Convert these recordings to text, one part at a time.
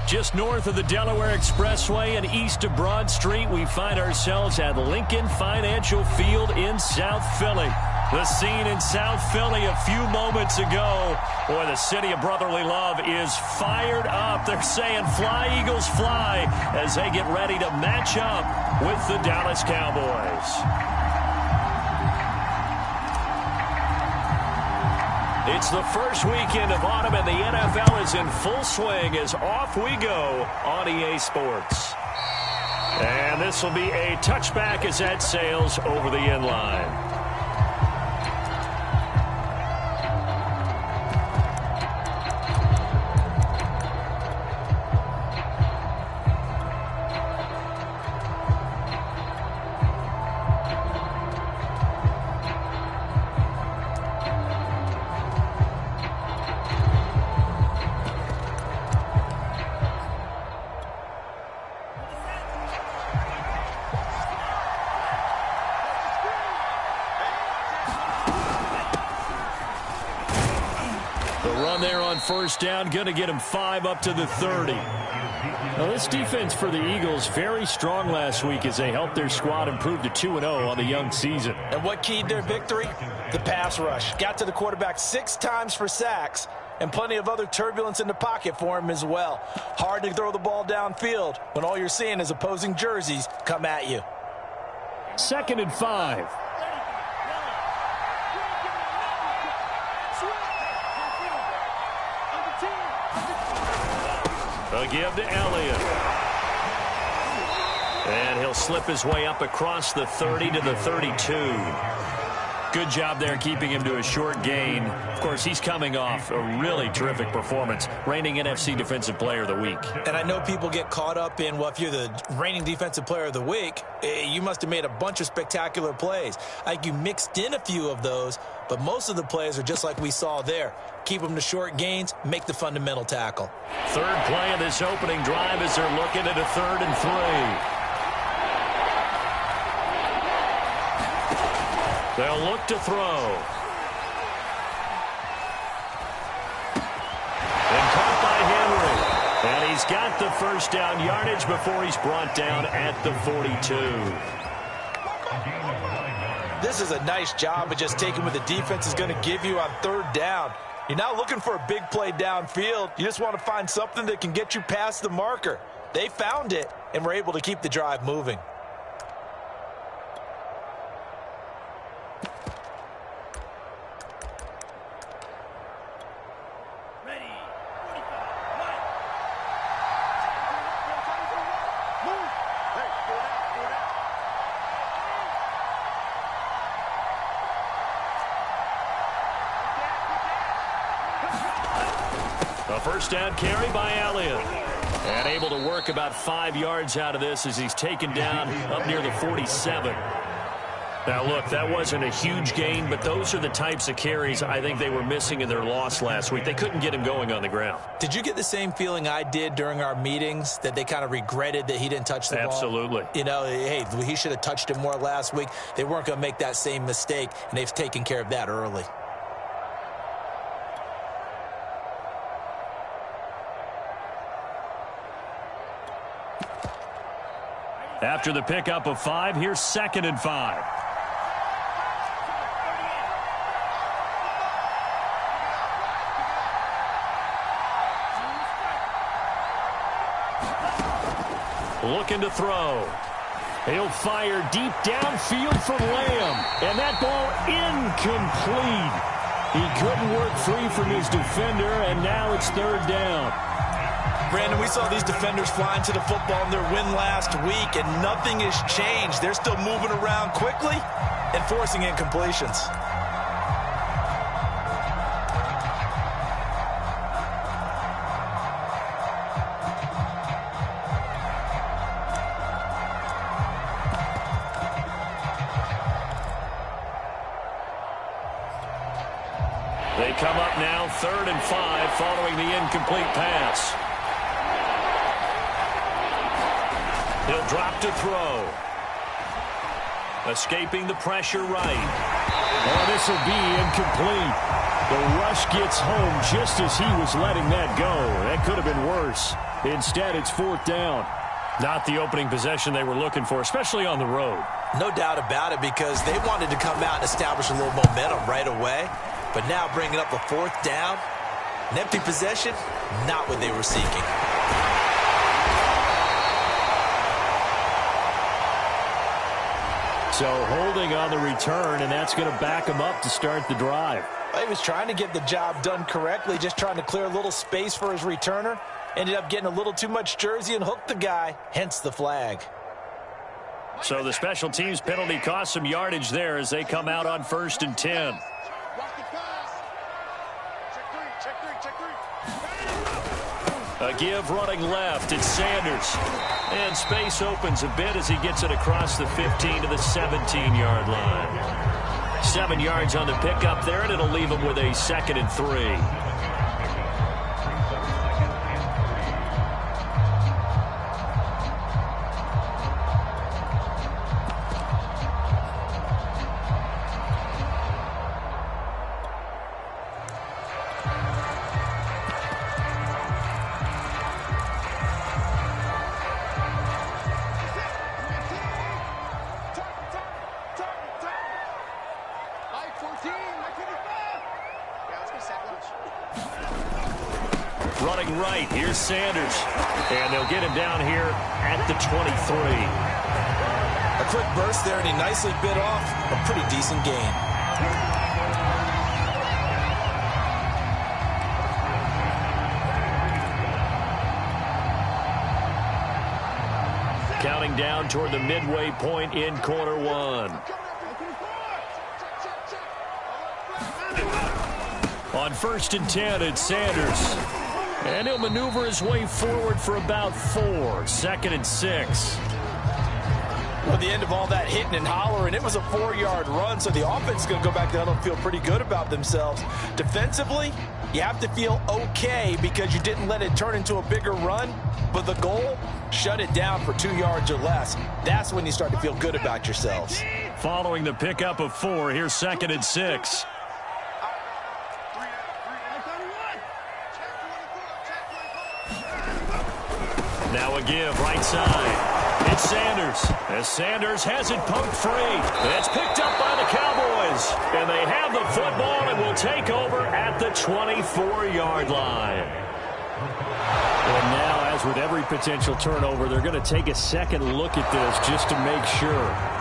Just north of the Delaware Expressway and east of Broad Street, we find ourselves at Lincoln Financial Field in South Philly. The scene in South Philly a few moments ago. Boy, the city of brotherly love is fired up. They're saying, "Fly, Eagles, fly," as they get ready to match up with the Dallas Cowboys. It's the first weekend of autumn, and the NFL is in full swing as off we go on EA Sports. And this will be a touchback as that sails over the end line. First down, going to get him 5 up to the 30. Now, this defense for the Eagles, very strong last week as they helped their squad improve to 2-0 on the young season. And what keyed their victory? The pass rush. Got to the quarterback 6 times for sacks, and plenty of other turbulence in the pocket for him as well. Hard to throw the ball downfield when all you're seeing is opposing jerseys come at you. 2nd and 5. A give to Elliott. And he'll slip his way up across the 30 to the 32. Good job there keeping him to a short gain. Of course, he's coming off a really terrific performance, reigning NFC Defensive Player of the Week. And I know people get caught up in, well, if you're the reigning Defensive Player of the Week, you must have made a bunch of spectacular plays. I think you mixed in a few of those, but most of the plays are just like we saw there. Keep them to short gains, make the fundamental tackle. Third play of this opening drive as they're looking at a 3rd and 3. They'll look to throw. And caught by Henry. And he's got the first down yardage before he's brought down at the 42. This is a nice job of just taking what the defense is going to give you on 3rd down. You're not looking for a big play downfield. You just want to find something that can get you past the marker. They found it and were able to keep the drive moving. A first down carry by Elliott. And able to work about 5 yards out of this as he's taken down up near the 47. Now, look, that wasn't a huge gain, but those are the types of carries I think they were missing in their loss last week. They couldn't get him going on the ground. Did you get the same feeling I did during our meetings, that they kind of regretted that he didn't touch the ball? Absolutely. You know, hey, he should have touched it more last week. They weren't going to make that same mistake, and they've taken care of that early. After the pickup of 5, here's 2nd and 5. Looking to throw. He'll fire deep downfield from Lamb. And that ball incomplete. He couldn't work free from his defender, and now it's 3rd down. Brandon, we saw these defenders flying to the football in their win last week, and nothing has changed. They're still moving around quickly and forcing incompletions. They come up now 3rd and 5 following the incomplete pass. He'll drop to throw. Escaping the pressure right. Oh, this will be incomplete. The rush gets home just as he was letting that go. That could have been worse. Instead, it's 4th down. Not the opening possession they were looking for, especially on the road. No doubt about it, because they wanted to come out and establish a little momentum right away. But now bringing up a 4th down, an empty possession, not what they were seeking. So holding on the return, and that's going to back him up to start the drive. He was trying to get the job done correctly, just trying to clear a little space for his returner. Ended up getting a little too much jersey and hooked the guy, hence the flag. So the special teams penalty cost some yardage there as they come out on 1st and 10. A give running left. It's Sanders. And space opens a bit as he gets it across the 15 to the 17-yard line. 7 yards on the pickup there, and it'll leave him with a 2nd and 3. Running right, here's Sanders. And they'll get him down here at the 23. A quick burst there, and he nicely bit off a pretty decent gain. Counting down toward the midway point in quarter 1. On 1st and 10, it's Sanders. And he'll maneuver his way forward for about 4. 2nd and 6. Well, the end of all that hitting and hollering, it was a 4-yard run, so the offense is going to go back down and feel pretty good about themselves. Defensively, you have to feel okay because you didn't let it turn into a bigger run, but the goal, shut it down for 2 yards or less. That's when you start to feel good about yourselves. Following the pickup of 4, here's 2nd and 6. Now a give, right side. It's Sanders. As Sanders has it poked free. It's picked up by the Cowboys. And they have the football and will take over at the 24-yard line. And now, as with every potential turnover, they're going to take a second look at this just to make sure.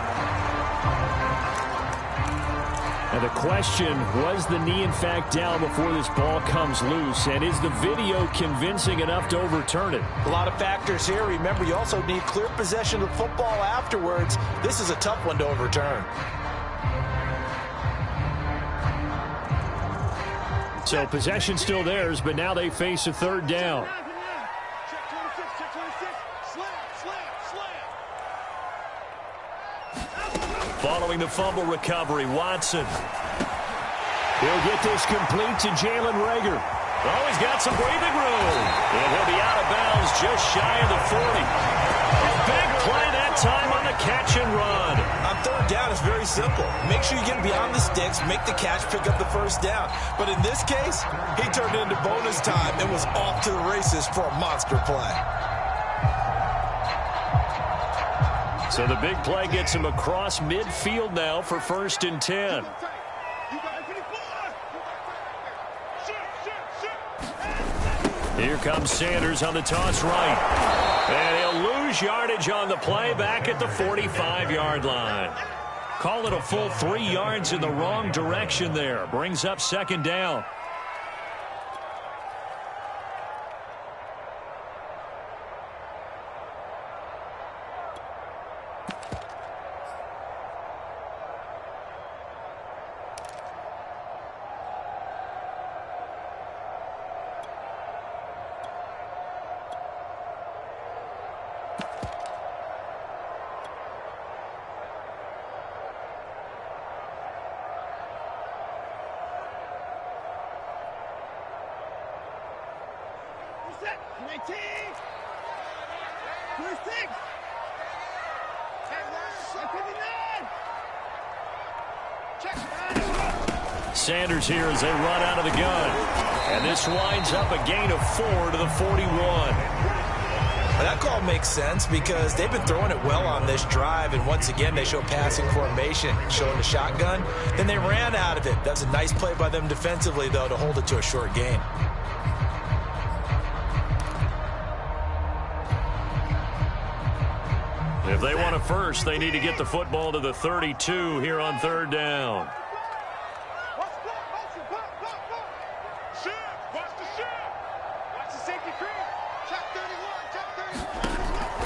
And the question, was the knee in fact down before this ball comes loose? And is the video convincing enough to overturn it? A lot of factors here. Remember, you also need clear possession of football afterwards. This is a tough one to overturn. So possession still theirs, but now they face a 3rd down. Following the fumble recovery, Watson. He'll get this complete to Jalen Reagor. Oh, he's got some breathing room. And he'll be out of bounds just shy of the 40. A big play that time on the catch and run. On 3rd down, it's very simple. Make sure you get beyond the sticks, make the catch, pick up the 1st down. But in this case, he turned it into bonus time and was off to the races for a monster play. So the big play gets him across midfield now for 1st and 10. Here comes Sanders on the toss right. And he'll lose yardage on the play back at the 45-yard line. Call it a full 3 yards in the wrong direction there. Brings up 2nd down. Sanders here as they run out of the gun. And this winds up a gain of 4 to the 41. That call makes sense because they've been throwing it well on this drive, and once again they show passing formation, showing the shotgun. Then they ran out of it. That was a nice play by them defensively, though, to hold it to a short gain. If they want a first, they need to get the football to the 32 here on 3rd down.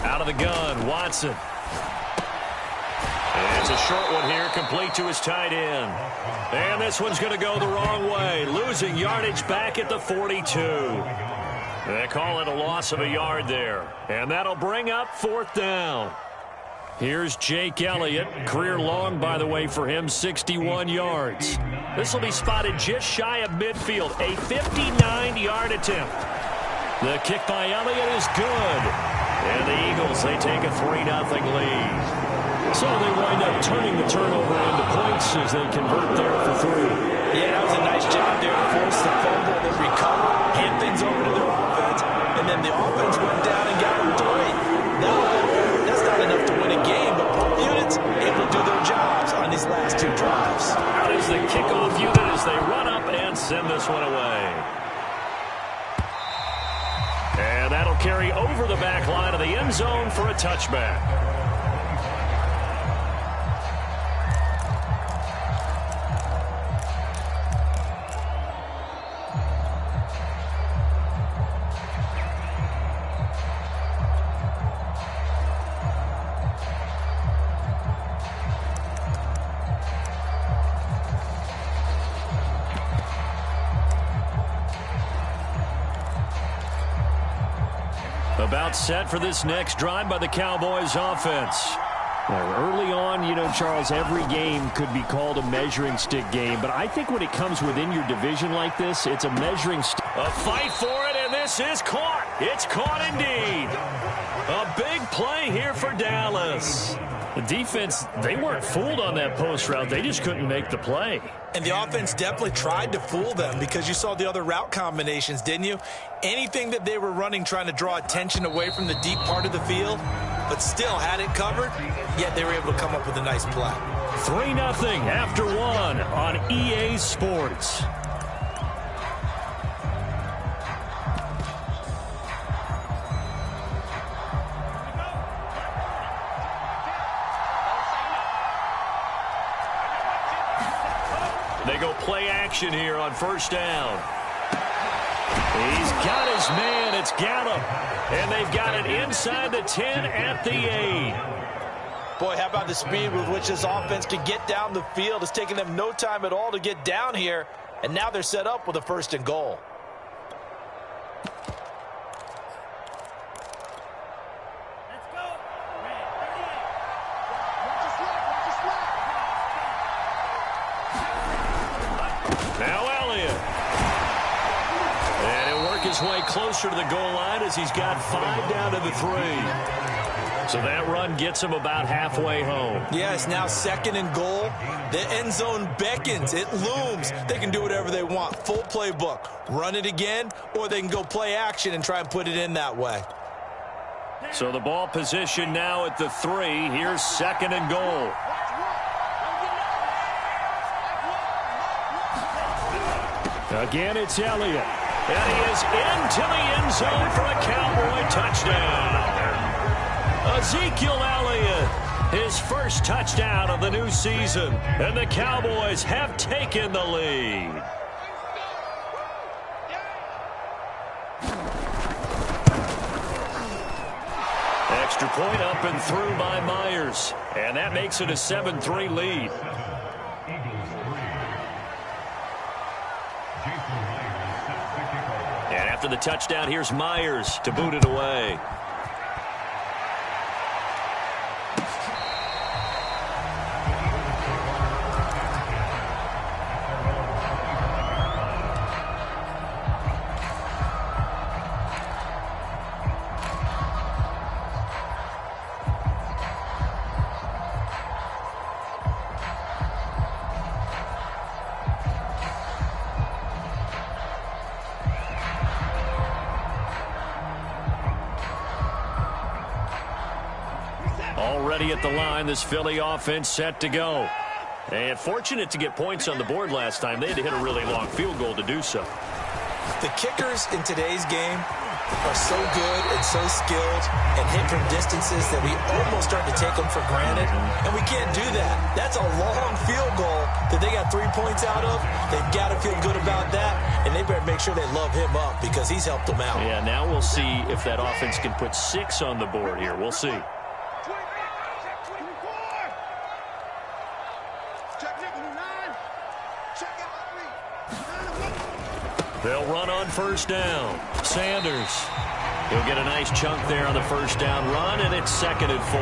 Out of the gun, Watson. And it's a short one here, complete to his tight end. And this one's going to go the wrong way, losing yardage back at the 42. They call it a loss of a yard there. And that'll bring up 4th down. Here's Jake Elliott. Career long, by the way, for him, 61 yards. This will be spotted just shy of midfield, a 59-yard attempt. The kick by Elliott is good. And the Eagles, they take a 3-0 lead. So they wind up turning the turnover into points as they convert there for 3. Yeah, that was a nice job there to force the fumble, then recover, hand things over to their offense, and then the offense went down and got them 3. Now, that's not enough to win a game, but both units able to do their jobs on these last 2 drives. Out is the kickoff unit as they run up and send this one away. And that'll carry over the back line of the end zone for a touchback. About set for this next drive by the Cowboys offense. Early on, you know, Charles, every game could be called a measuring stick game, but I think when it comes within your division like this, it's a measuring stick. A fight for it, and this is caught. It's caught indeed. A big play here for Dallas. The defense, they weren't fooled on that post route. They just couldn't make the play. And the offense definitely tried to fool them because you saw the other route combinations, didn't you? Anything that they were running trying to draw attention away from the deep part of the field, but still had it covered, yet they were able to come up with a nice play. 3-0 after 1 on EA Sports. They go play action here on 1st down. He's got his man. It's Gallup. And they've got it inside the 10 at the 8. Boy, how about the speed with which this offense can get down the field? It's taking them no time at all to get down here. And now they're set up with a 1st and goal. Way closer to the goal line as he's got 5 down to the 3. So that run gets him about halfway home. Yeah, it's now 2nd and goal. The end zone beckons. It looms. They can do whatever they want. Full playbook. Run it again, or they can go play action and try and put it in that way. So the ball position now at the 3. Here's 2nd and goal. Again, it's Elliott. And he is into the end zone for a Cowboy touchdown. Ezekiel Elliott, his first touchdown of the new season. And the Cowboys have taken the lead. Extra point up and through by Myers. And that makes it a 7-3 lead. After the touchdown, here's Myers to boot it away. Already at the line, this Philly offense set to go. And fortunate to get points on the board last time. They had to hit a really long field goal to do so. The kickers in today's game are so good and so skilled and hit from distances that we almost start to take them for granted. And we can't do that. That's a long field goal that they got 3 points out of. They've got to feel good about that, and they better make sure they love him up because he's helped them out. Yeah, now we'll see if that offense can put 6 on the board here. We'll see. They'll run on first down. Sanders. He'll get a nice chunk there on the first down run, and it's 2nd and 4.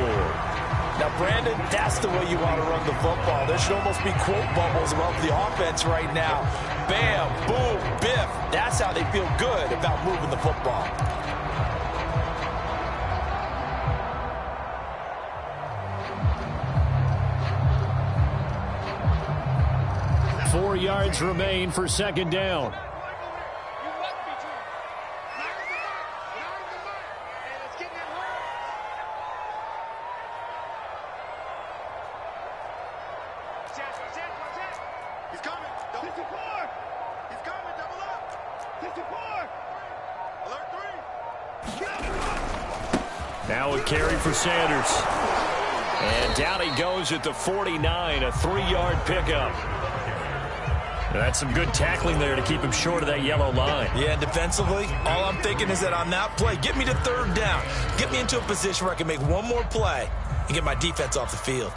Now, Brandon, that's the way you want to run the football. There should almost be quote bubbles about the offense right now. Bam, boom, biff. That's how they feel good about moving the football. Four yards remain for 2nd down. Now a carry for Sanders. And down he goes at the 49, a 3-yard pickup. That's some good tackling there to keep him short of that yellow line. Yeah, defensively, all I'm thinking is that on that play, get me to 3rd down. Get me into a position where I can make one more play and get my defense off the field.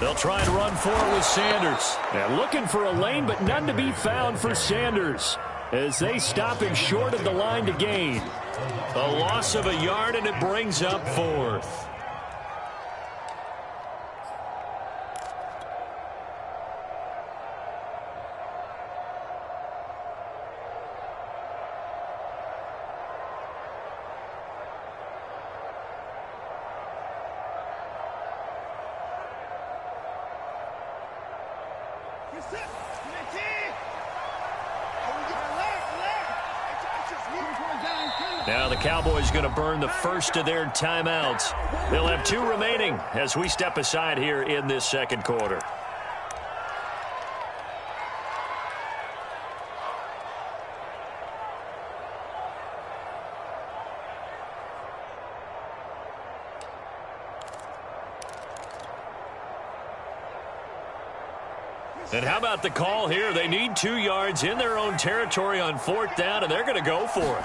They'll try and run for it with Sanders. And looking for a lane, but none to be found for Sanders as they stop him short of the line to gain. A loss of a yard, and it brings up 4th. Now the Cowboys going to burn the first of their timeouts. They'll have 2 remaining as we step aside here in this 2nd quarter. And how about the call here? They need 2 yards in their own territory on 4th down, and they're going to go for it.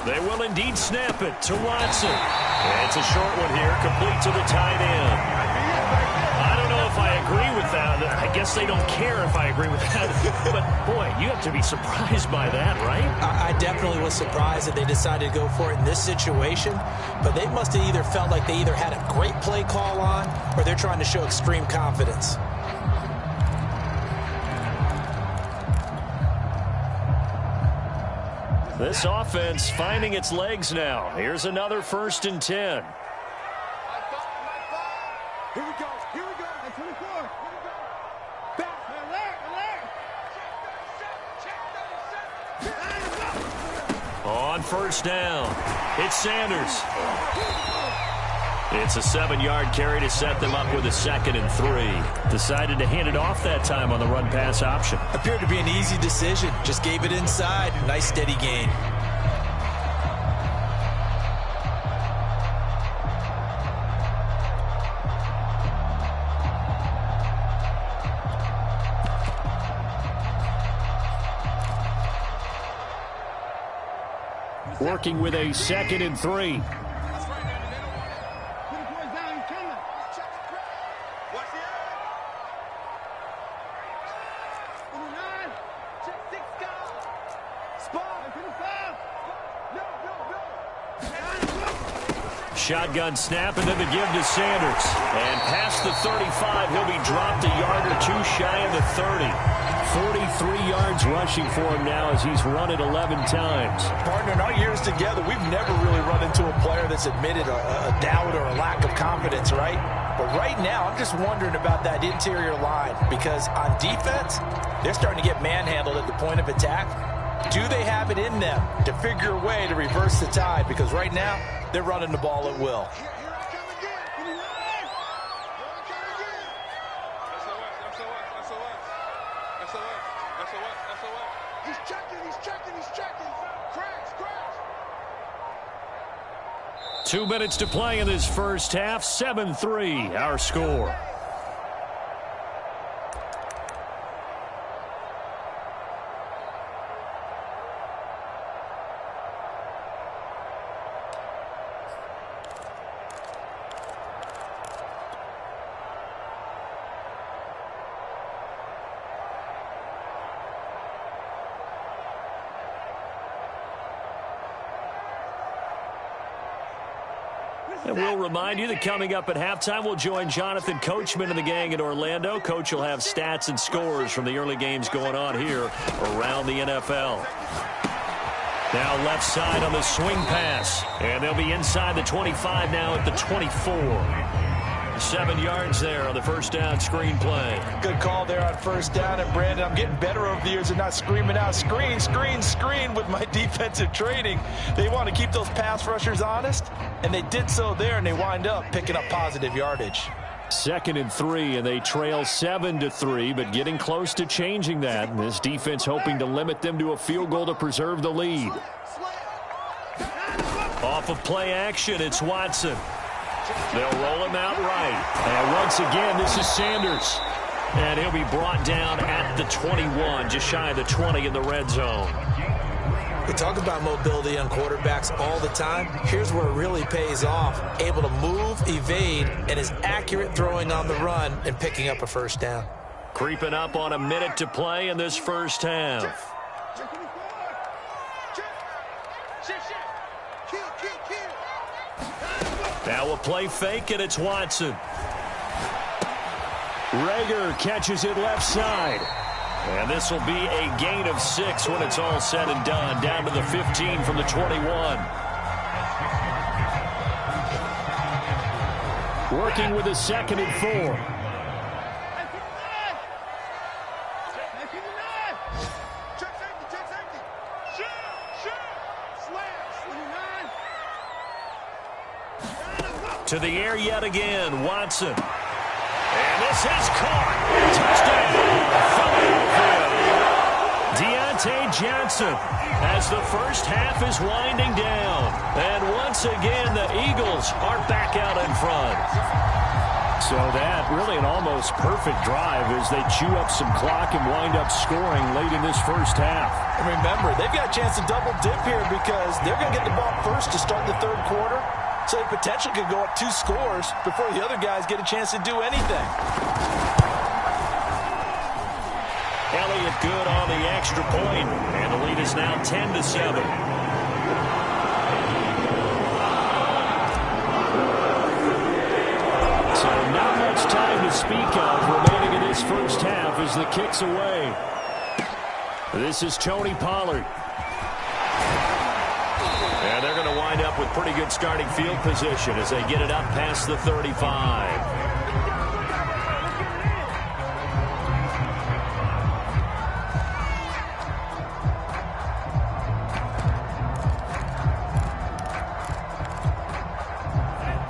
They will indeed snap it to Watson. And it's a short one here, complete to the tight end. I don't know if I agree with that. I guess they don't care if I agree with that. But, boy, you have to be surprised by that, right? I definitely was surprised that they decided to go for it in this situation. But they must have either felt like they either had a great play call on or they're trying to show extreme confidence. This offense finding its legs now. Here's another 1st and 10. Here we go. Here we go. At 24. Here we go. Back. Alert. On 1st down, it's Sanders. It's a 7-yard carry to set them up with a 2nd and 3. Decided to hand it off that time on the run-pass option. Appeared to be an easy decision. Just gave it inside. Nice steady gain. Working with a 2nd and 3. Shotgun snap, and then the give to Sanders. And past the 35, he'll be dropped a yard or 2 shy of the 30. 43 yards rushing for him now as he's run it 11 times. Partner, in our years together, we've never really run into a player that's admitted a doubt or a lack of confidence, right? But right now, I'm just wondering about that interior line because on defense, they're starting to get manhandled at the point of attack. Do they have it in them to figure a way to reverse the tide? Because right now, they're running the ball at will. He's checking. Cracks. 2 minutes to play in this first half. 7-3, our score. And we'll remind you that coming up at halftime, we'll join Jonathan Coachman and the gang in Orlando. Coach will have stats and scores from the early games going on here around the NFL. Now left side on the swing pass. And they'll be inside the 25 now at the 24. 7 yards there on the first down screen play. Good call there on first down. And, Brandon, I'm getting better over the years and not screaming out, screen with my defensive training. They want to keep those pass rushers honest, and they did so there, and they wind up picking up positive yardage. 2nd and 3, and they trail 7-3, but getting close to changing that. And this defense hoping to limit them to a field goal to preserve the lead. Off of play action, it's Watson. They'll roll him out right. And once again, this is Sanders. And he'll be brought down at the 21, just shy of the 20 in the red zone. We talk about mobility on quarterbacks all the time. Here's where it really pays off. Able to move, evade, and is accurate throwing on the run and picking up a first down. Creeping up on a minute to play in this first half. Now a play fake, and it's Watson. Rager catches it left side. And this will be a gain of 6 when it's all said and done. Down to the 15 from the 21. Working with a 2nd and 4. To the air yet again, Watson. And this is caught. Touchdown, Philadelphia. Deontay Johnson as the first half is winding down. And once again, the Eagles are back out in front. So that really an almost perfect drive as they chew up some clock and wind up scoring late in this first half. And remember, they've got a chance to double dip here because they're going to get the ball first to start the third quarter. So they potentially could go up 2 scores before the other guys get a chance to do anything. Elliott good on the extra point, and the lead is now 10-7. So not much time to speak of remaining in this first half as the kick's away. This is Tony Pollard. And they're going to wind up with pretty good starting field position as they get it up past the 35.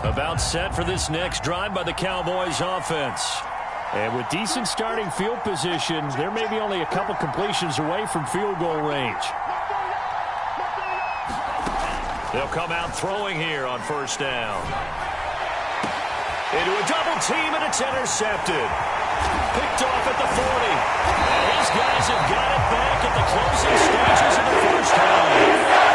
About set for this next drive by the Cowboys offense. And with decent starting field position, there may be only a couple completions away from field goal range. They'll come out throwing here on first down. Into a double team, and it's intercepted. Picked off at the 40. And these guys have got it back at the closing stages of the first half.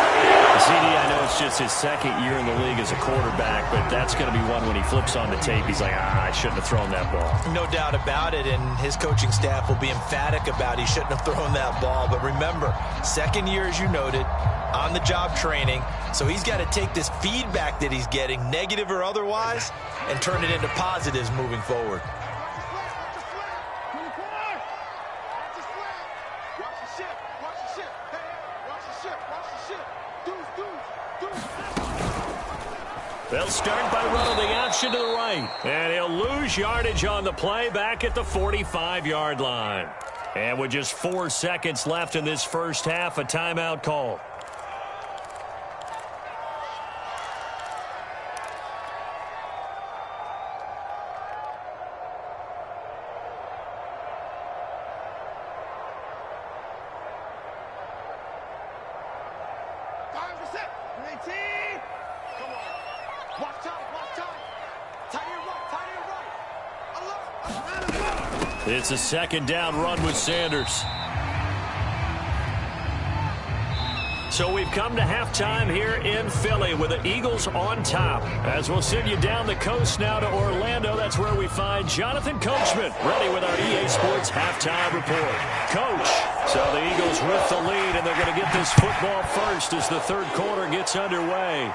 CD, I know it's just his 2nd year in the league as a quarterback, but that's going to be one when he flips on the tape. He's like, I shouldn't have thrown that ball. No doubt about it, and his coaching staff will be emphatic about he shouldn't have thrown that ball. But remember, 2nd year, as you noted, on-the-job training. So he's got to take this feedback that he's getting, negative or otherwise, and turn it into positives moving forward. They'll start by running the option to the right. And he'll lose yardage on the play back at the 45-yard line. And with just 4 seconds left in this first half, a timeout call. It's a second down run with Sanders. So we've come to halftime here in Philly with the Eagles on top. As we'll send you down the coast now to Orlando, that's where we find Jonathan Coachman ready with our EA Sports halftime report. Coach, so the Eagles with the lead, and they're going to get this football first as the third quarter gets underway.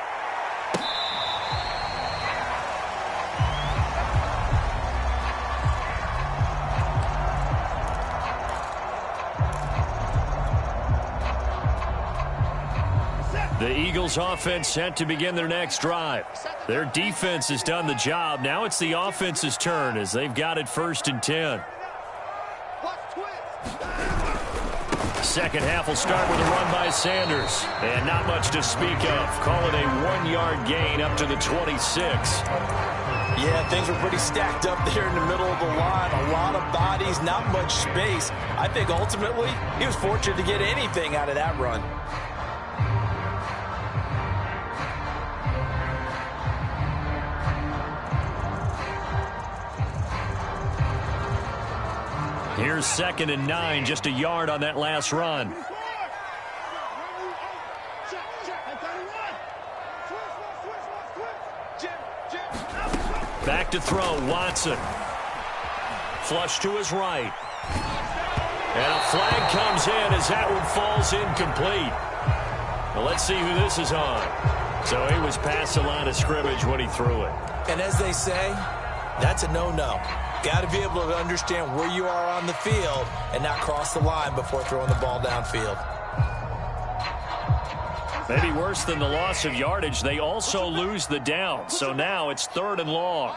The Eagles offense set to begin their next drive. Their defense has done the job. Now it's the offense's turn as they've got it 1st and 10. Second half will start with a run by Sanders. And not much to speak of. Call it a 1-yard gain up to the 26. Yeah, things were pretty stacked up there in the middle of the line. A lot of bodies, not much space. I think ultimately he was fortunate to get anything out of that run. Here's 2nd and 9, just a yard on that last run. Back to throw, Watson. Flush to his right. And a flag comes in as that one falls incomplete. Well, let's see who this is on. So he was past the line of scrimmage when he threw it. And as they say, that's a no-no. Got to be able to understand where you are on the field and not cross the line before throwing the ball downfield. Maybe worse than the loss of yardage, they also lose the down. So now it's 3rd and long.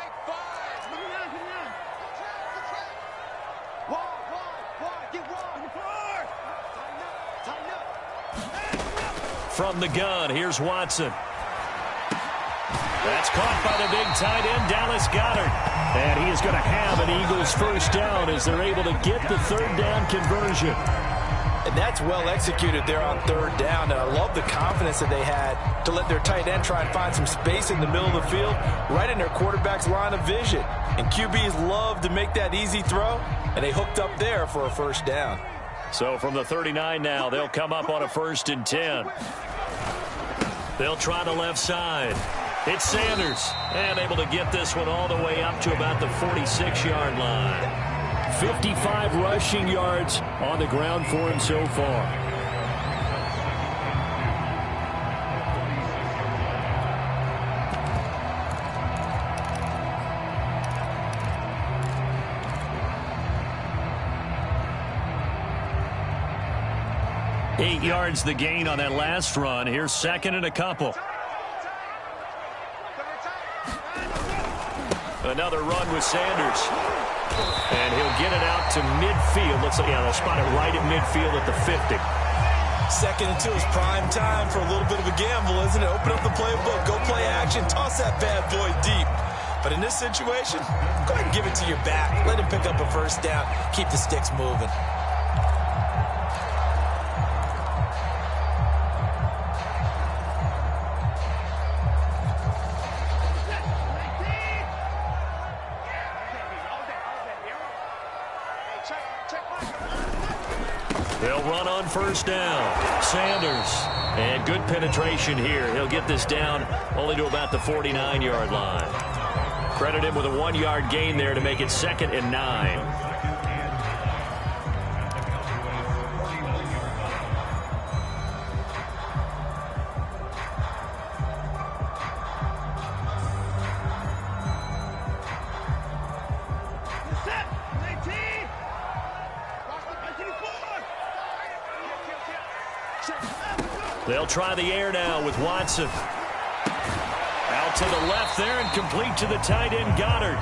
From the gun, here's Watson. That's caught by the big tight end, Dallas Goedert. And he is going to have an Eagles first down as they're able to get the 3rd down conversion. And that's well executed there on 3rd down. And I love the confidence that they had to let their tight end try and find some space in the middle of the field, right in their quarterback's line of vision. And QBs love to make that easy throw, and they hooked up there for a first down. So from the 39 now, they'll come up on a 1st and 10. They'll try the left side. It's Sanders, and able to get this one all the way up to about the 46-yard line. 55 rushing yards on the ground for him so far. Eight yards the gain on that last run. Here's 2nd and a couple. Another run with Sanders. And he'll get it out to midfield. Looks like, yeah, they'll spot it right at midfield at the 50. 2nd and 2 is prime time for a little bit of a gamble, isn't it? Open up the playbook, go play action, toss that bad boy deep. But in this situation, go ahead and give it to your back. Let him pick up a first down. Keep the sticks moving. They'll run on 1st down. Sanders. And good penetration here. He'll get this down only to about the 49-yard line. Credit him with a 1-yard gain there to make it 2nd and 9. They'll try the air now with Watson. Out to the left there and complete to the tight end, Goddard.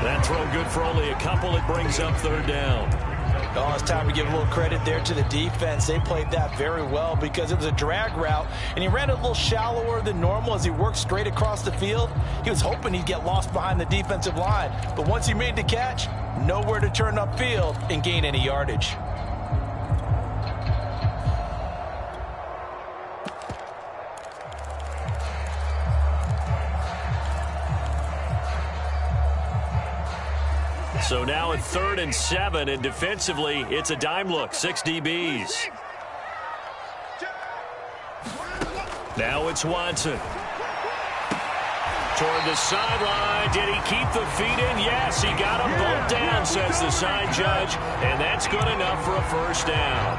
That throw good for only a couple. It brings up third down. Oh, it's time to give a little credit there to the defense. They played that very well because it was a drag route, and he ran a little shallower than normal as he worked straight across the field. He was hoping he'd get lost behind the defensive line, but once he made the catch, nowhere to turn upfield and gain any yardage. So now at 3rd and 7, and defensively, it's a dime look, 6 DBs. Now it's Watson. Toward the sideline. Did he keep the feet in? Yes, he got them both down, says the side judge, and that's good enough for a first down.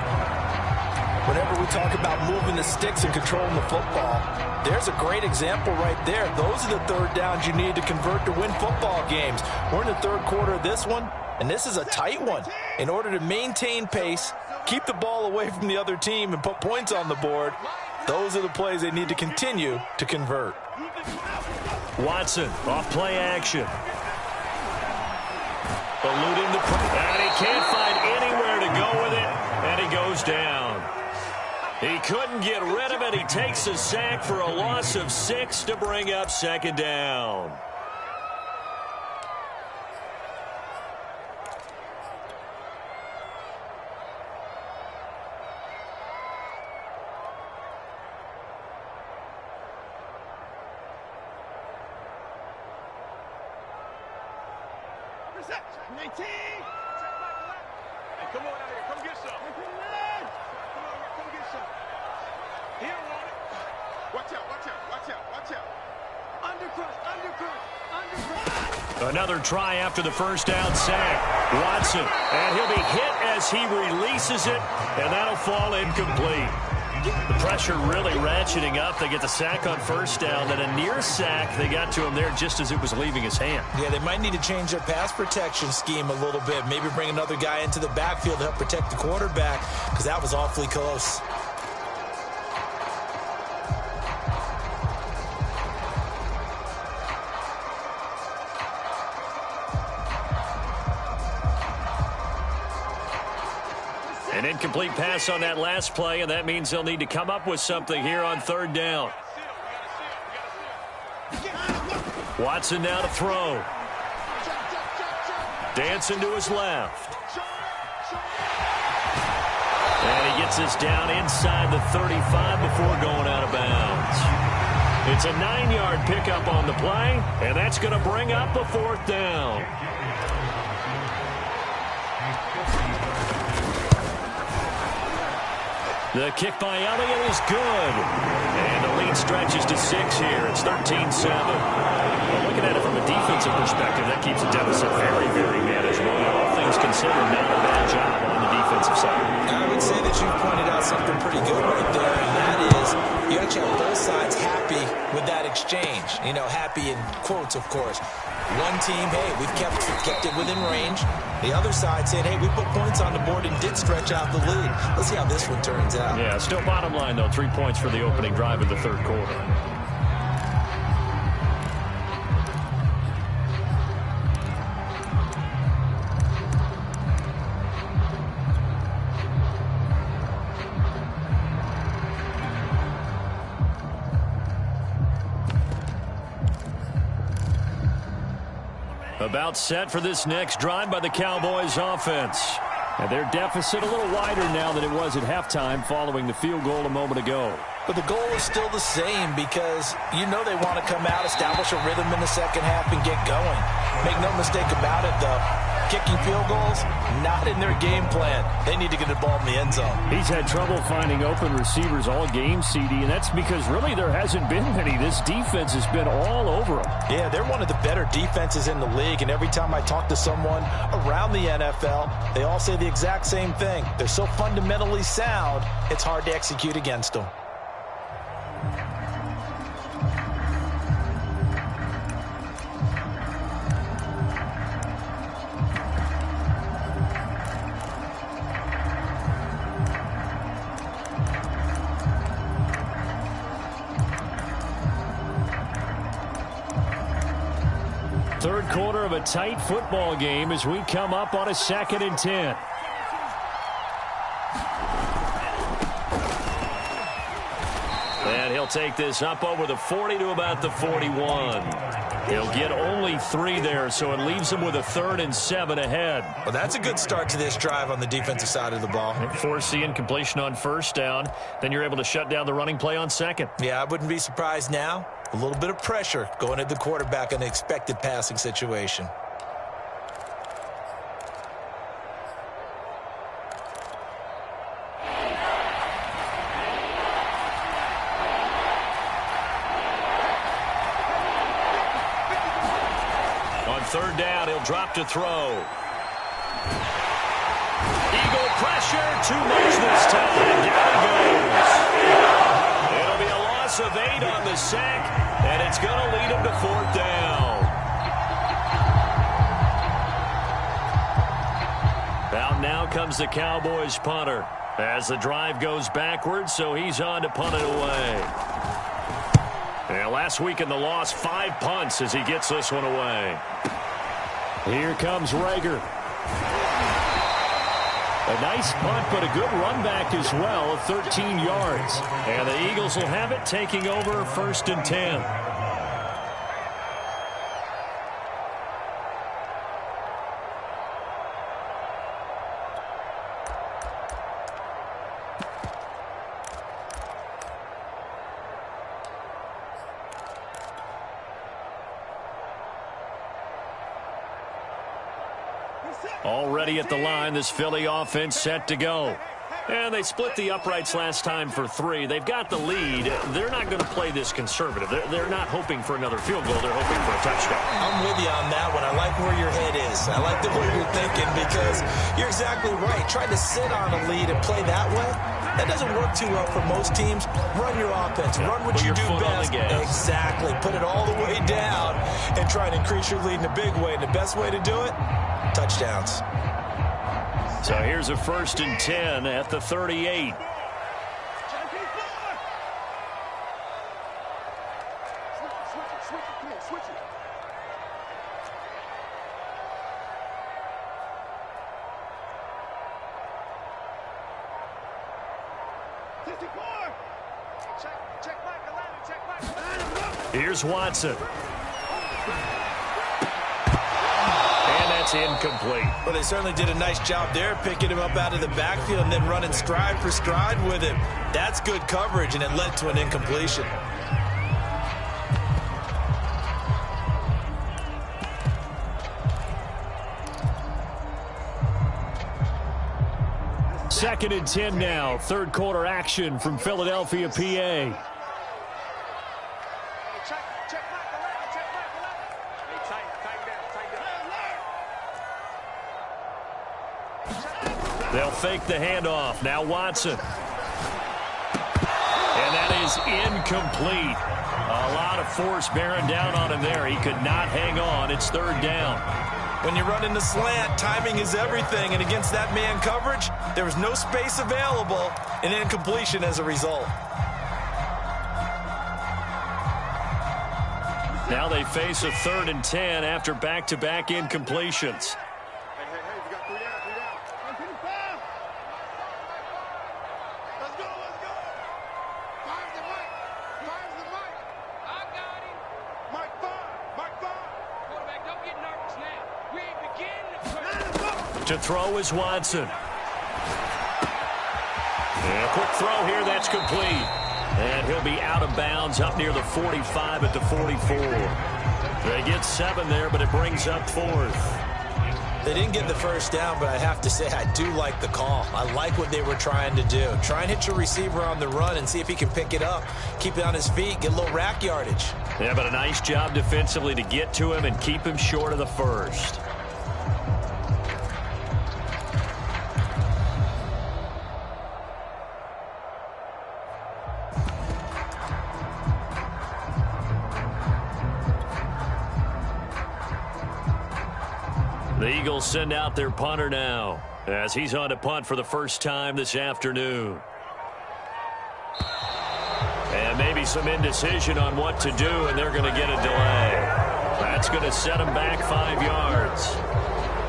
Whenever we talk about moving the sticks and controlling the football, there's a great example right there. Those are the third downs you need to convert to win football games. We're in the third quarter of this one, and this is a tight one. In order to maintain pace, keep the ball away from the other team, and put points on the board, those are the plays they need to continue to convert. Watson, off play action. Eluding the pressure, and he can't find anywhere to go with it, and he goes down. He couldn't get rid of it. He takes a sack for a loss of 6 to bring up second down. Hey, come on out here. Come get some. Come on, come get some. He don't want it. Watch out, watch out, watch out, watch out. Undercrush. Another try after the first down sack. Watson, and he'll be hit as he releases it, and that'll fall incomplete. The pressure really ratcheting up. They get the sack on first down, then a near sack. They got to him there just as it was leaving his hand. Yeah, they might need to change their pass protection scheme a little bit. Maybe bring another guy into the backfield to help protect the quarterback, because that was awfully close. An incomplete pass on that last play, and that means they'll need to come up with something here on third down. Watson now to throw. Dancing to his left. And he gets this down inside the 35 before going out of bounds. It's a 9-yard pickup on the play, and that's going to bring up a fourth down. The kick by Elliott is good. And the lead stretches to 6 here. It's 13-7. Well, looking at it from a defensive perspective, that keeps the deficit very, very manageable. All things considered, not a bad job on the defensive side. I would say that you pointed out something pretty good right there, and that is you actually have both sides happy with that exchange. You know, happy in quotes, of course. One team, hey, we've kept it within range. The other side saying, hey, we put points on the board and did stretch out the lead. Let's see how this one turns out. Yeah, still bottom line, though, 3 points for the opening drive of the third quarter. About set for this next drive by the Cowboys offense. And their deficit a little wider now than it was at halftime following the field goal a moment ago. But the goal is still the same because you know they want to come out, establish a rhythm in the second half, and get going. Make no mistake about it, though. Kicking field goals, not in their game plan. They need to get the ball in the end zone. He's had trouble finding open receivers all game, CD, and that's because really there hasn't been many. This defense has been all over them. Yeah, they're one of the better defenses in the league, and every time I talk to someone around the NFL, they all say the exact same thing. They're so fundamentally sound, it's hard to execute against them. Third quarter of a tight football game as we come up on a 2nd and 10. And he'll take this up over the 40 to about the 41. He'll get only 3 there, so it leaves him with a 3rd and 7 ahead. Well, that's a good start to this drive on the defensive side of the ball. Force the incompletion on 1st down. Then you're able to shut down the running play on 2nd. Yeah, I wouldn't be surprised now. A little bit of pressure going at the quarterback in an expected passing situation. On 3rd down, he'll drop to throw. Eagle pressure, too much this time. Down he goes. It'll be a loss of 8 on the sack, and it's going to lead him to 4th down. Out now comes the Cowboys punter as the drive goes backwards, so he's on to punt it away. And last week in the loss, 5 punts as he gets this one away. Here comes Rager. A nice punt, but a good run back as well of 13 yards. And the Eagles will have it, taking over 1st and 10. Already at the line, this Philly offense set to go. And they split the uprights last time for 3. They've got the lead. They're not going to play this conservative. They're not hoping for another field goal. They're hoping for a touchdown. I'm with you on that one. I like where your head is. I like the way you're thinking because you're exactly right. Trying to sit on a lead and play that way, that doesn't work too well for most teams. Run your offense. Run what you do best. Exactly. Put it all the way down and try and increase your lead in a big way. And the best way to do it, touchdowns. So here's a 1st and 10 at the 38. Here's Watson. Incomplete. Well, they certainly did a nice job there, picking him up out of the backfield and then running stride for stride with him. That's good coverage, and it led to an incompletion. Second and 10 now. 3rd quarter action from Philadelphia, PA. They'll fake the handoff. Now Watson. And that is incomplete. A lot of force bearing down on him there. He could not hang on. It's 3rd down. When you run in the slant, timing is everything. And against that man coverage, there was no space available, and incompletion as a result. Now they face a 3rd and 10 after back-to-back incompletions. To throw is Watson. And a quick throw here, that's complete. And he'll be out of bounds up near the 45 at the 44. They get 7 there, but it brings up 4th. They didn't get the 1st down, but I have to say I do like the call. I like what they were trying to do. Try and hit your receiver on the run and see if he can pick it up. Keep it on his feet, get a little rack yardage. Yeah, but a nice job defensively to get to him and keep him short of the 1st. The Eagles send out their punter now as he's on to punt for the first time this afternoon. And maybe some indecision on what to do, and they're going to get a delay. That's going to set him back 5 yards.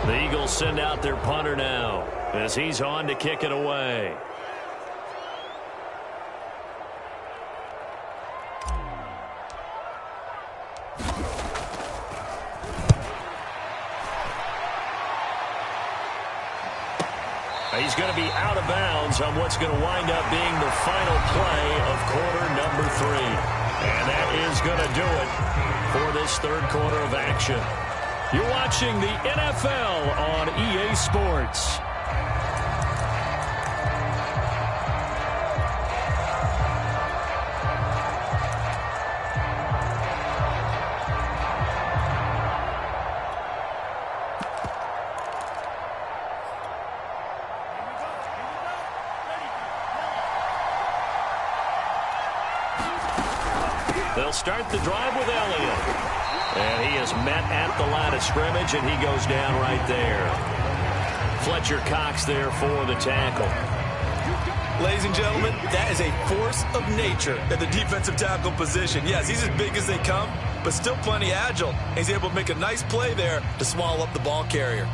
The Eagles send out their punter now as he's on to kick it away. He's going to be out of bounds on what's going to wind up being the final play of quarter number 3. And that is going to do it for this third quarter of action. You're watching the NFL on EA Sports. They'll start the drive with Elliott. And he is met at the line of scrimmage, and he goes down right there. Fletcher Cox there for the tackle. Ladies and gentlemen, that is a force of nature at the defensive tackle position. Yes, he's as big as they come, but still plenty agile. He's able to make a nice play there to swallow up the ball carrier.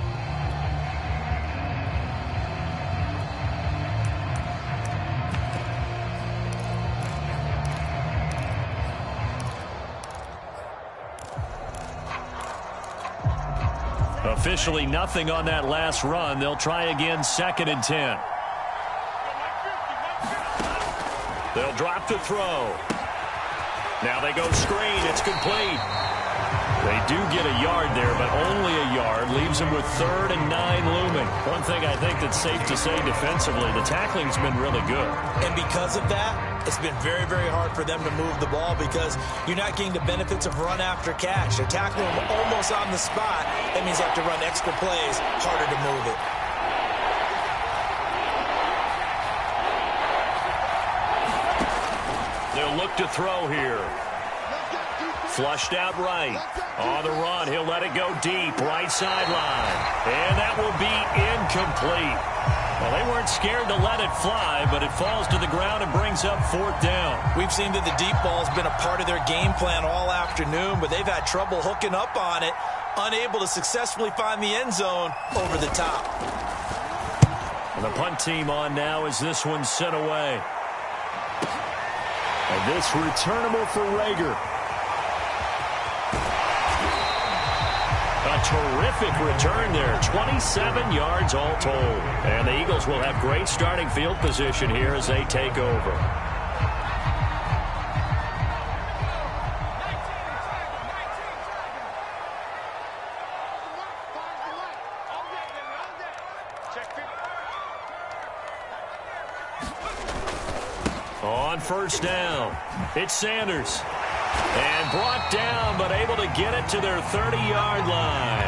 Officially nothing on that last run. They'll try again, 2nd and 10. They'll drop to throw. Now they go screen. It's complete. They do get a yard there, but only a yard. Leaves them with 3rd and 9 looming. One thing I think that's safe to say defensively, the tackling's been really good. And because of that, it's been very, very hard for them to move the ball because you're not getting the benefits of run after catch. They're tackling them almost on the spot. That means they have to run extra plays, harder to move it. They'll look to throw here. Flushed out right. On the run, he'll let it go deep, right sideline. And that will be incomplete. Well, they weren't scared to let it fly, but it falls to the ground and brings up 4th down. We've seen that the deep ball's been a part of their game plan all afternoon, but they've had trouble hooking up on it, unable to successfully find the end zone over the top. And the punt team on now as this one's sent away. And this returnable for Rager. A terrific return there. 27 yards all told. And the Eagles will have great starting field position here as they take over. On 1st down, it's Sanders. And brought down, but able to get it to their 30-yard line.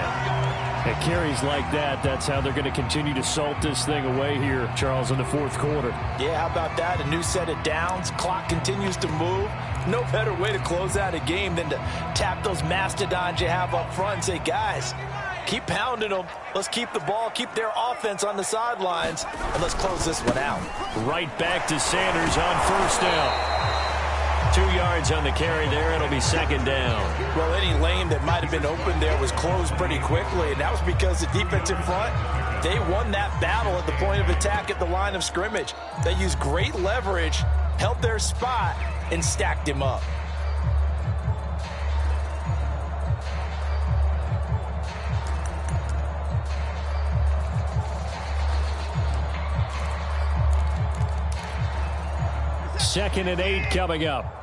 At carries like that, that's how they're going to continue to salt this thing away here, Charles, in the 4th quarter. Yeah, how about that? A new set of downs. Clock continues to move. No better way to close out a game than to tap those mastodons you have up front and say, guys, keep pounding them. Let's keep the ball, keep their offense on the sidelines, and let's close this one out. Right back to Sanders on 1st down. 2 yards on the carry there. It'll be 2nd down. Well, any lane that might have been open there was closed pretty quickly, and that was because the defensive front, they won that battle at the point of attack at the line of scrimmage. They used great leverage, held their spot, and stacked him up. Second and 8 coming up.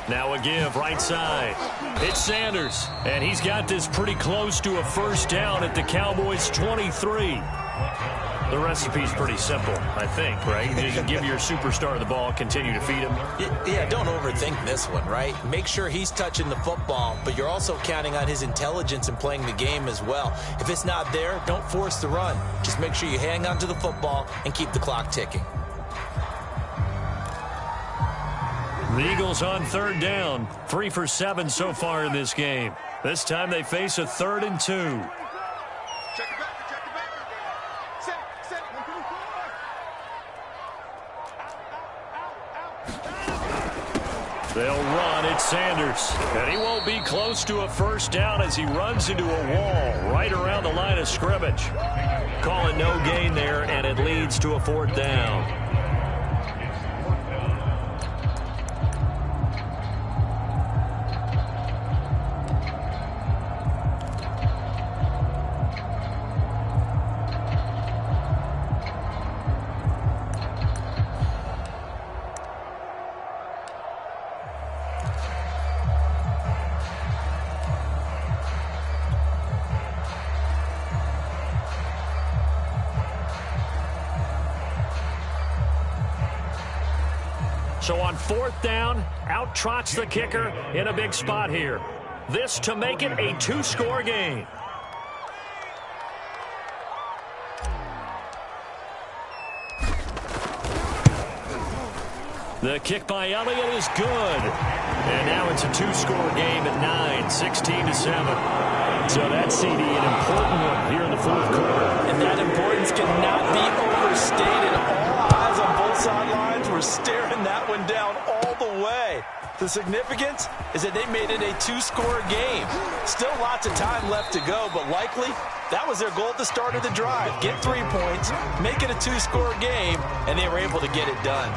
Now a give, right side. It's Sanders, and he's got this pretty close to a 1st down at the Cowboys' 23. The recipe's pretty simple, I think, right? You just give your superstar the ball, continue to feed him. Yeah, don't overthink this one, right? Make sure he's touching the football, but you're also counting on his intelligence in playing the game as well. If it's not there, don't force the run. Just make sure you hang on to the football and keep the clock ticking. The Eagles on 3rd down. 3 for 7 so far in this game. This time they face a 3rd and 2. Check it back. Set it. They'll run. It's Sanders. And he won't be close to a first down as he runs into a wall right around the line of scrimmage. Calling no gain there, and it leads to a 4th down. So on 4th down, out trots the kicker in a big spot here. This to make it a 2-score game. The kick by Elliott is good. And now it's a 2-score game at 9, 16-7. So that's CD, an important one here in the 4th quarter. And that importance cannot be overstated. All eyes on both sidelines were staring that one down all the way. The significance is that they made it a 2-score game. Still lots of time left to go, but likely that was their goal at the start of the drive. Get 3 points, make it a 2-score game, and they were able to get it done.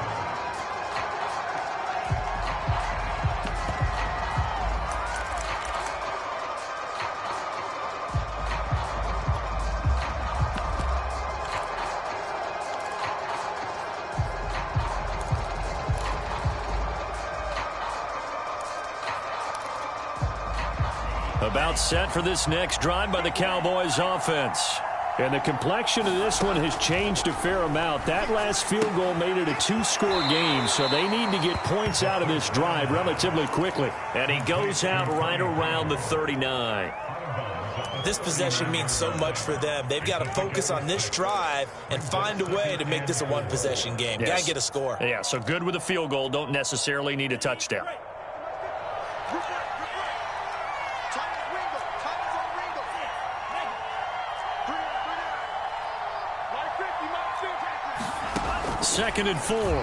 About set for this next drive by the Cowboys offense. And the complexion of this one has changed a fair amount. That last field goal made it a 2-score game, so they need to get points out of this drive relatively quickly. And he goes out right around the 39. This possession means so much for them. They've got to focus on this drive and find a way to make this a one-possession game. Yes. Got to get a score. Yeah, so good with a field goal. Don't necessarily need a touchdown. Second and 4. Well,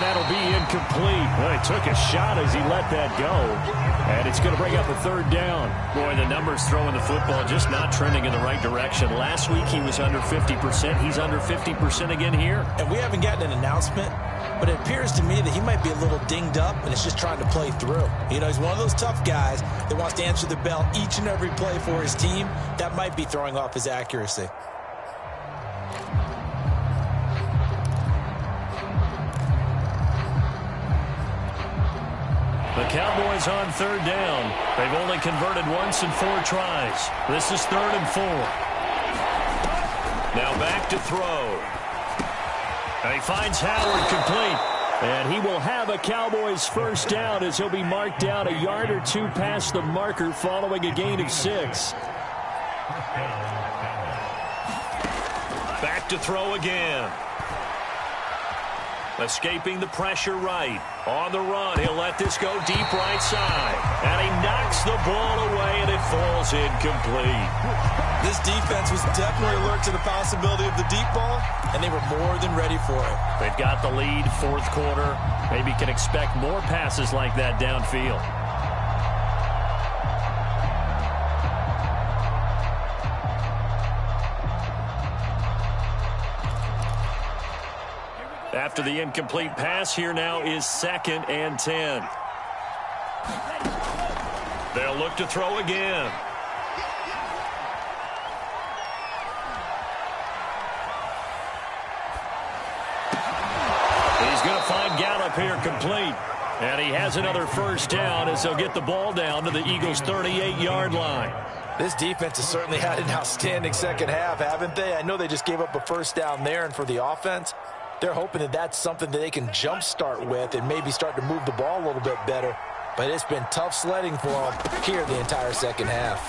that'll be incomplete. Well, he took a shot as he let that go. And it's going to bring up a 3rd down. Boy, the numbers throwing the football just not trending in the right direction. Last week he was under 50%. He's under 50% again here. And we haven't gotten an announcement, but it appears to me that he might be a little dinged up and it's just trying to play through. You know, he's one of those tough guys that wants to answer the bell each and every play for his team. That might be throwing off his accuracy. The Cowboys on 3rd down. They've only converted once in 4 tries. This is 3rd and 4. Now back to throw. And he finds Howard complete. And he will have a Cowboys first down as he'll be marked down a yard or 2 past the marker following a gain of 6. Back to throw again. Escaping the pressure right. On the run, he'll let this go deep right side. And he knocks the ball away, and it falls incomplete. This defense was definitely alert to the possibility of the deep ball, and they were more than ready for it. They've got the lead, 4th quarter. Maybe can expect more passes like that downfield. After the incomplete pass, here now is 2nd and 10. They'll look to throw again. He's going to find Gallup here complete. And he has another first down as they'll get the ball down to the Eagles' 38-yard line. This defense has certainly had an outstanding second half, haven't they? I know they just gave up a first down there, and for the offense, they're hoping that that's something that they can jumpstart with and maybe start to move the ball a little bit better. But it's been tough sledding for them here the entire second half.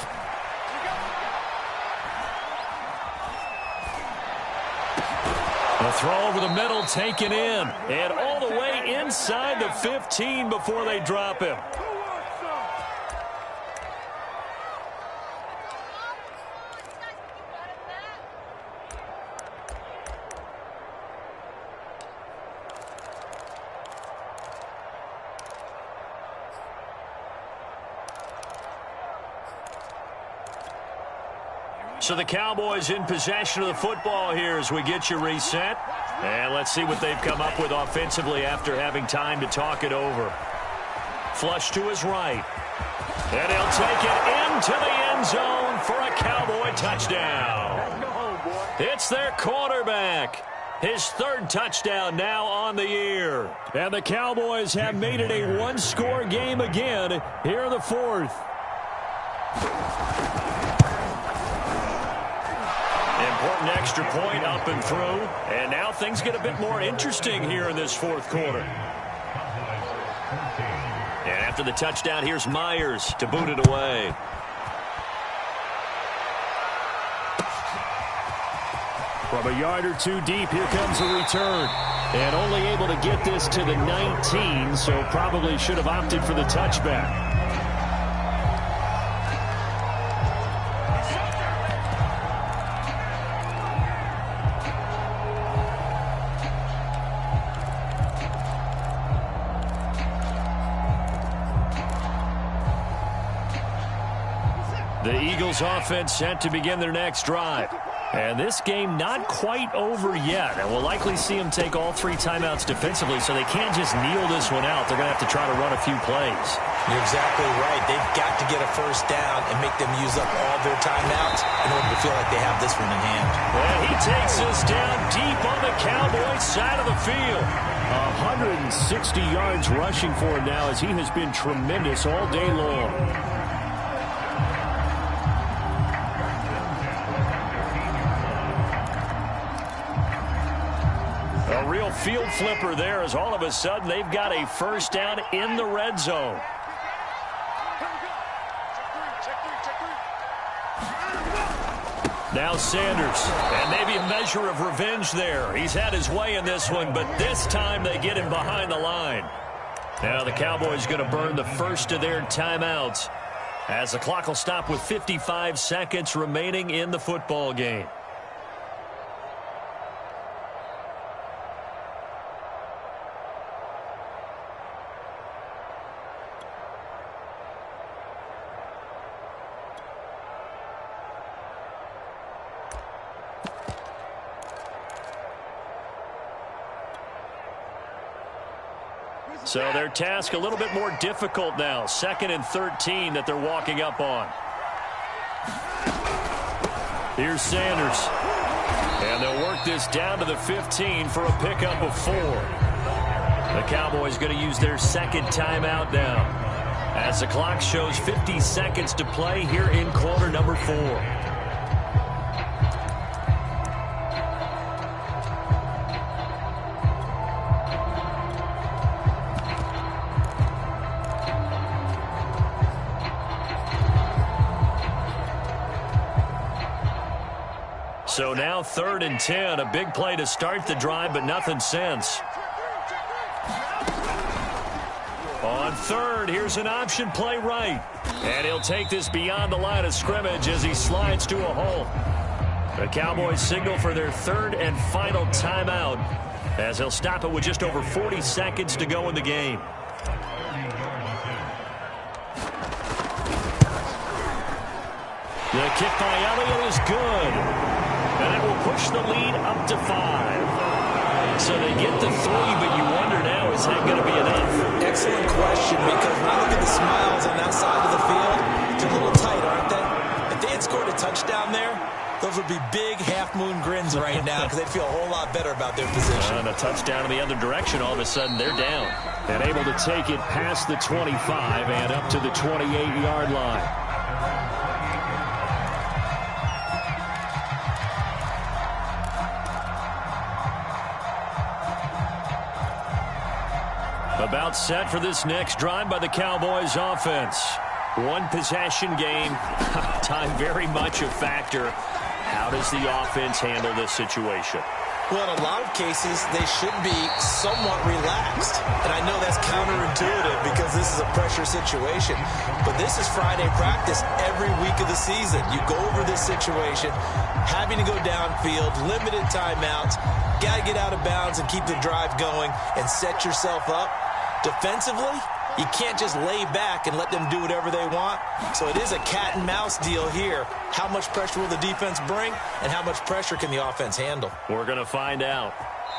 The throw over the middle taken in. And all the way inside the 15 before they drop him. So the Cowboys in possession of the football here as we get you reset. And let's see what they've come up with offensively after having time to talk it over. Flush to his right. And he'll take it into the end zone for a Cowboy touchdown. It's their quarterback. His third touchdown now on the year. And the Cowboys have made it a one-score game again here in the fourth. Important extra point up and through. And now things get a bit more interesting here in this fourth quarter. And after the touchdown, here's Myers to boot it away. From a yard or two deep, here comes a return. And only able to get this to the 19, so probably should have opted for the touchback. The Eagles offense set to begin their next drive. And this game not quite over yet. And we'll likely see them take all three timeouts defensively, so they can't just kneel this one out. They're going to have to try to run a few plays. You're exactly right. They've got to get a first down and make them use up all their timeouts in order to feel like they have this one in hand. And he takes us down deep on the Cowboys side of the field. 160 yards rushing for him now as he has been tremendous all day long. A real field flipper there as all of a sudden they've got a first down in the red zone. Now Sanders, and maybe a measure of revenge there. He's had his way in this one, but this time they get him behind the line. Now the Cowboys going to burn the first of their timeouts as the clock will stop with 55 seconds remaining in the football game. So their task a little bit more difficult now. 2nd and 13 that they're walking up on. Here's Sanders. And they'll work this down to the 15 for a pickup of 4. The Cowboys going to use their second timeout now, as the clock shows 50 seconds to play here in quarter number 4. So now 3rd and 10, a big play to start the drive, but nothing since. On 3rd, here's an option play right. And he'll take this beyond the line of scrimmage as he slides to a hole. The Cowboys signal for their 3rd and final timeout as they'll stop it with just over 40 seconds to go in the game. The kick by Elliott is good. And it will push the lead up to 5. So they get the 3, but you wonder now, is that going to be enough? Excellent question, because when I look at the smiles on that side of the field, they're a little tight, aren't they? If they had scored a touchdown there, those would be big half-moon grins right now because they'd feel a whole lot better about their position. And a touchdown in the other direction, all of a sudden they're down. And able to take it past the 25 and up to the 28-yard line. About set for this next drive by the Cowboys offense. One possession game. Time very much a factor. How does the offense handle this situation? Well, in a lot of cases, they should be somewhat relaxed. And I know that's counterintuitive because this is a pressure situation. But this is Friday practice every week of the season. You go over this situation, having to go downfield, limited timeouts, got to get out of bounds and keep the drive going and set yourself up. Defensively, You can't just lay back and let them do whatever they want. So it is a cat and mouse deal here. How much pressure will the defense bring, and how much pressure can the offense handle? We're going to find out.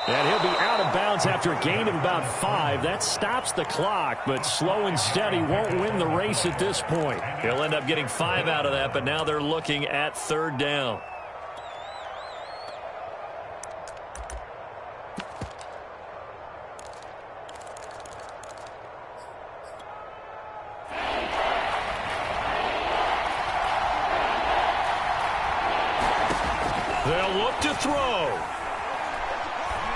And he'll be out of bounds after a gain of about 5. That stops the clock, but slow and steady won't win the race at this point. He'll end up getting 5 out of that, but now they're looking at 3rd down. They'll look to throw.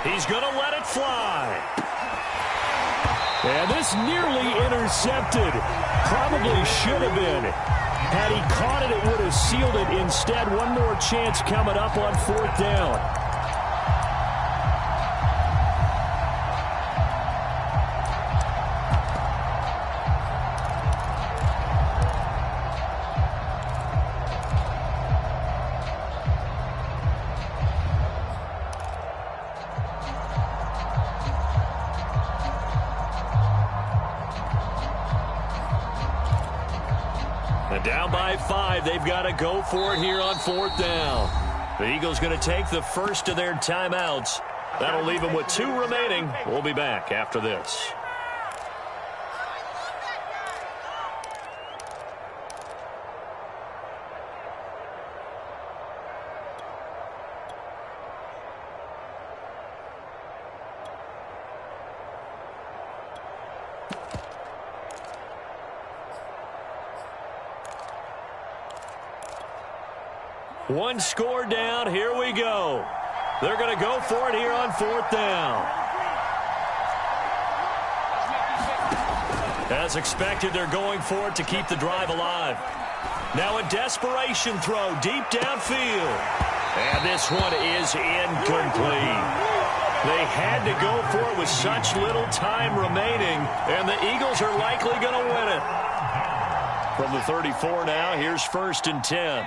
He's going to let it fly. And this nearly intercepted. Probably should have been. Had he caught it, it would have sealed it. Instead, one more chance coming up on 4th down. Down by 5. They've got to go for it here on 4th down. The Eagles going to take the first of their timeouts. That'll leave them with 2 remaining. We'll be back after this. One score down. Here we go. They're going to go for it here on 4th down. As expected, they're going for it to keep the drive alive. Now a desperation throw deep downfield. And this one is incomplete. They had to go for it with such little time remaining, and the Eagles are likely going to win it. From the 34 now, here's 1st and 10.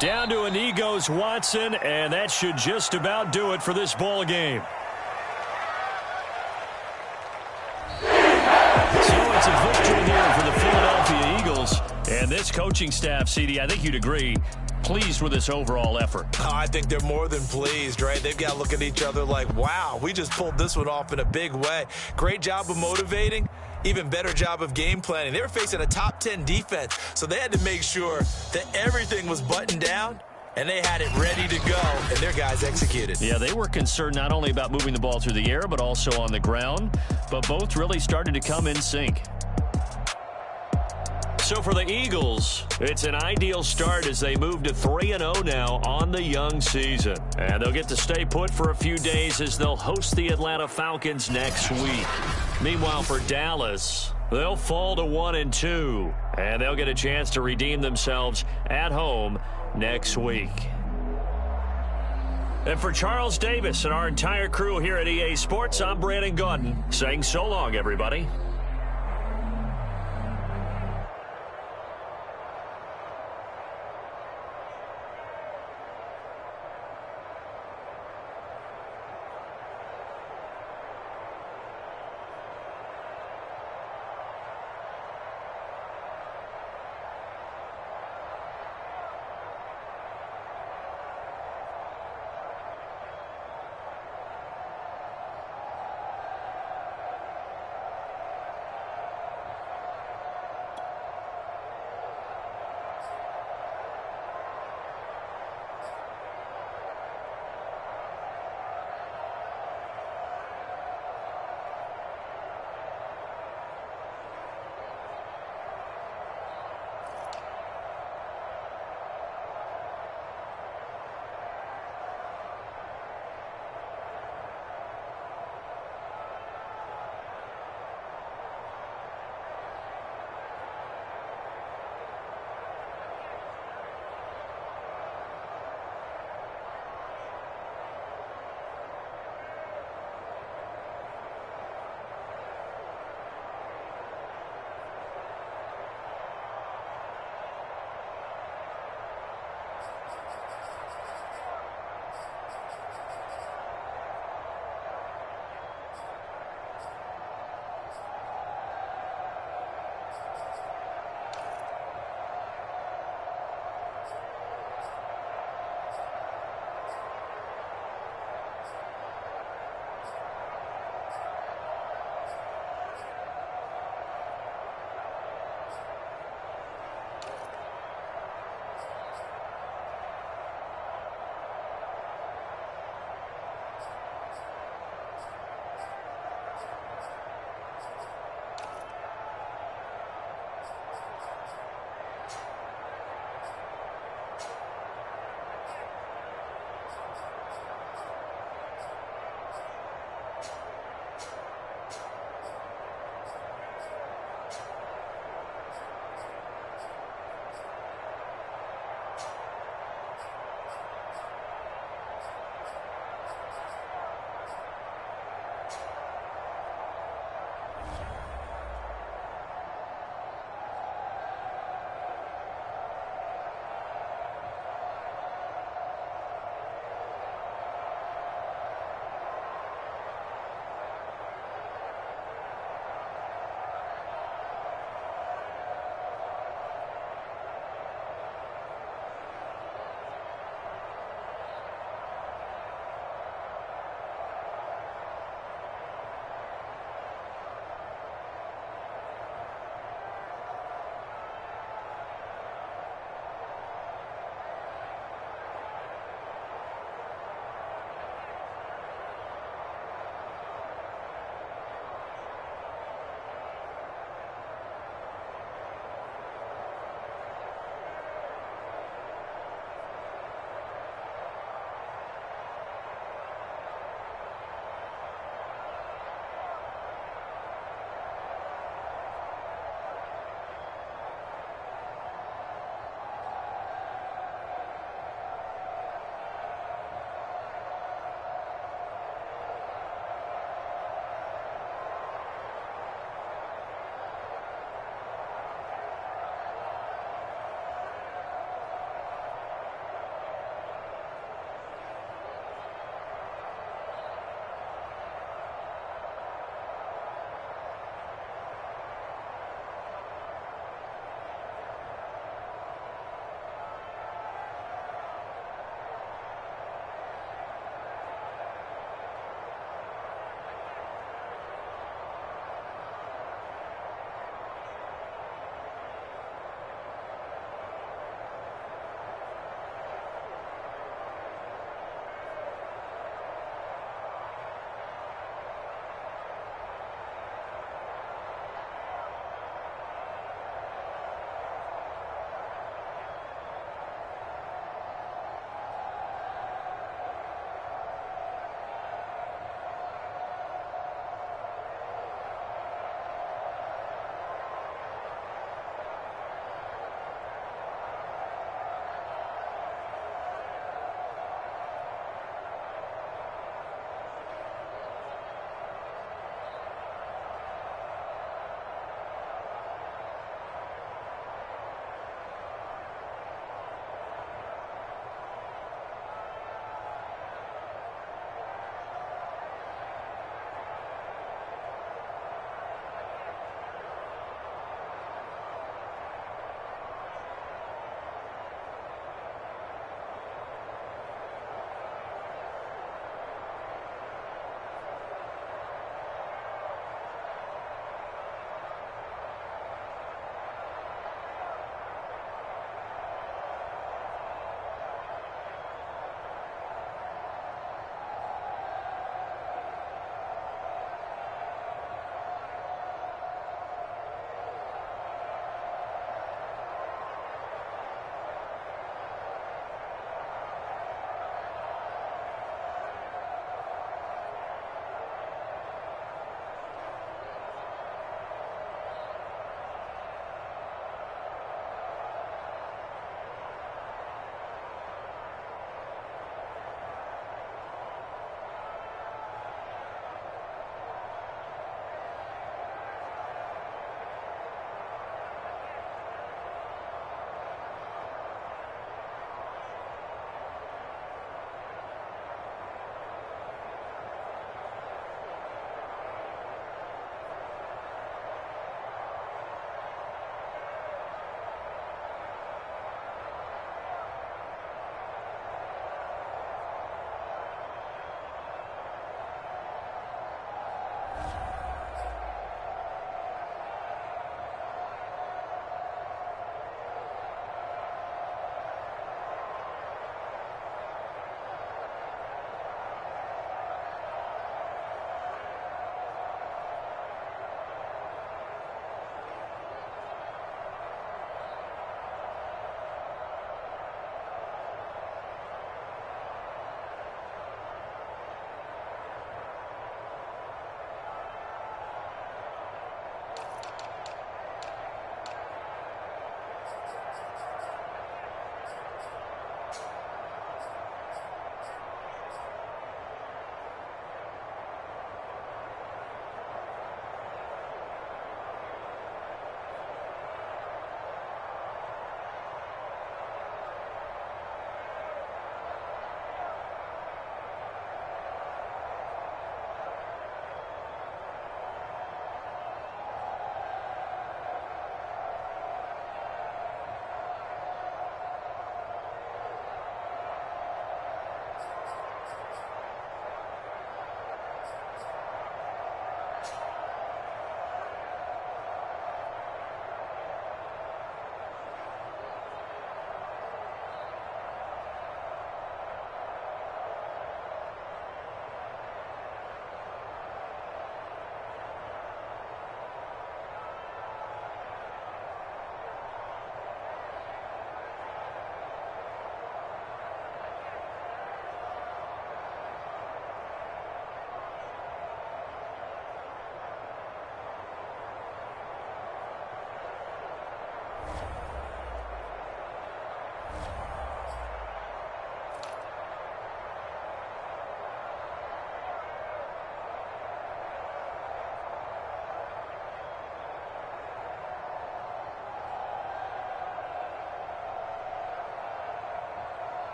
Down to an Egos Watson, and that should just about do it for this ball game. So it's a victory here for the Philadelphia Eagles. And this coaching staff, CD, I think you'd agree, pleased with this overall effort. Oh, I think they're more than pleased, right? They've got to look at each other like, wow, we just pulled this one off in a big way. Great job of motivating. Even better job of game planning. They were facing a top 10 defense, so they had to make sure that everything was buttoned down, and they had it ready to go, and their guys executed. Yeah, they were concerned not only about moving the ball through the air, but also on the ground, but both really started to come in sync. So for the Eagles, it's an ideal start as they move to 3-0 now on the young season. And they'll get to stay put for a few days as they'll host the Atlanta Falcons next week. Meanwhile, for Dallas, they'll fall to 1-2, and they'll get a chance to redeem themselves at home next week. And for Charles Davis and our entire crew here at EA Sports, I'm Brandon Gaudin saying so long, everybody.